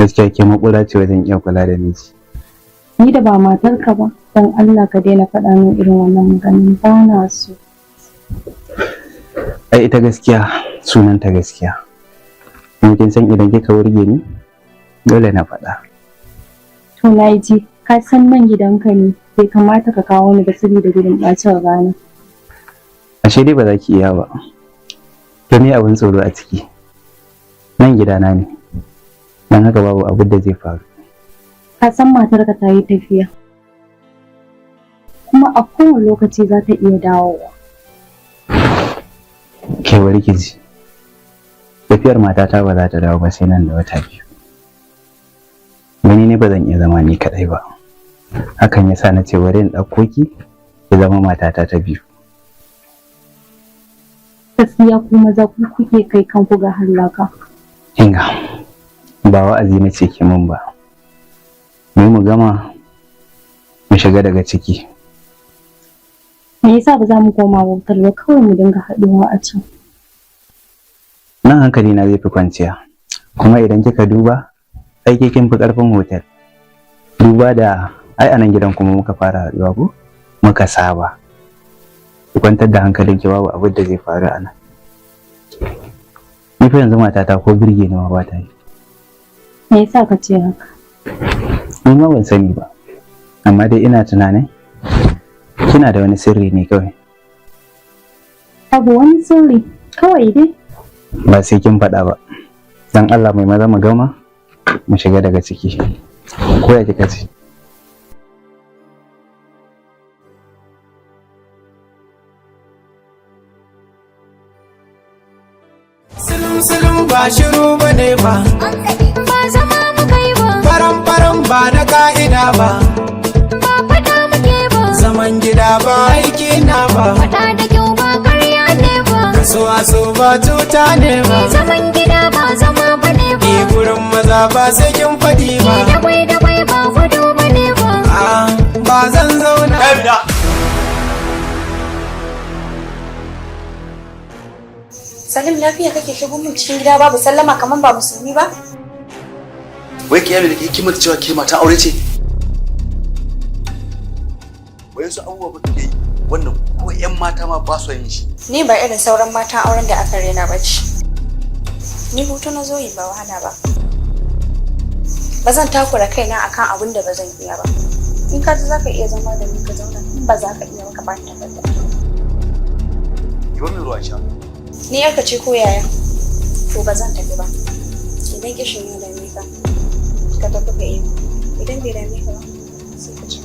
gaskiya ke makura ce wajen iya kula da miji. Ni da ba matarka ba, don Allah ka daina faɗa min irin wannan maganin, ba na so. Ai ita gaskiya sunanta gaskiya. Ni kin san idan kika wurge ni dole na faɗa. To na ji, ka san nan gidanka ne, bai kamata ka kawo ni ba saboda gudun ɓacin rana. Ashe dai ba za ki iya ba. To me abin tsoro a ciki? Nan gidana ne. Dan haka babu abin da zai faru. Ka san matarka ta yi tafiya. Kuma a kowane lokaci za ta iya dawowa. Ke bari ki ji. Tafiyar matata ba za ta dawo ba sai nan da wata 2. Wani ne ba zan iya zama ni kaɗai ba. Hakan ya sa na ce bari in ɗauko ki zama matata ta 2. Gaskiya ku maza ku kuke kai kanku ga hallaka. Kinga, ba wa'azi na ce ki mun ba. Mu gama mu shiga daga ciki. Me yasa ba za mu koma bautar ba kawai mu dinga haɗuwa a can? Nan hankali na zai fi kwanciya. Kuma idan kika duba, ai kin fi ƙarfin hotel. Duba da ai anan gidan kuma muka fara haɗuwa ko? Muka saba. Ki kwantar da hankalin ki babu abin da zai faru a nan. Ni fa yanzu matata ko birge ni ma ba ta yi. Me yasa ka ce haka? Ni ma ban sani ba. Amma dai ina tunanin kina da wani sirri ne kawai. Abu wani sirri kawai dai. Ba sai kin faɗa ba. Dan Allah mai maza mu gama mu shiga daga ciki. Ko ya kika ce? Sulum ba shiru ba ne ba, ba zama muka yi ba, faran ba na ka'ida ba, ba faɗa muke ba, zaman gida ba aiki na ba, faɗa da kyau ba karya ne ba, so ba cuta ne ba, zaman gida ba zama ba ne ba, ni gurin maza ba sai kin faɗi ba, dagwai ba gudu ba ne ba, ba zan zauna. Salim, lafiya kake shigo mun cikin gida babu sallama kaman ba musulmi ba? Wai ki yalo da ke kimanta cewa ke mata aure ce? Wayan su abubuwa ba kike yi wannan ko ƴan mata ma ba su yin shi. Ni ba irin sauran matan auren da aka rena ba ce. Ni hutu na zo yi ba wahala ba. Ba zan takura kaina akan abin da ba zan iya ba. In ka ji za ka iya zama da ni ka zauna, in ba za ka iya maka ba ta tabbata. Ki bar min ruwa sha. Ni yarka ce ko yaya? To ba zan tafi ba. Idan kishin ya dame ka, ka tafi ka yi. Idan bai dame ka ba, sai ka ci.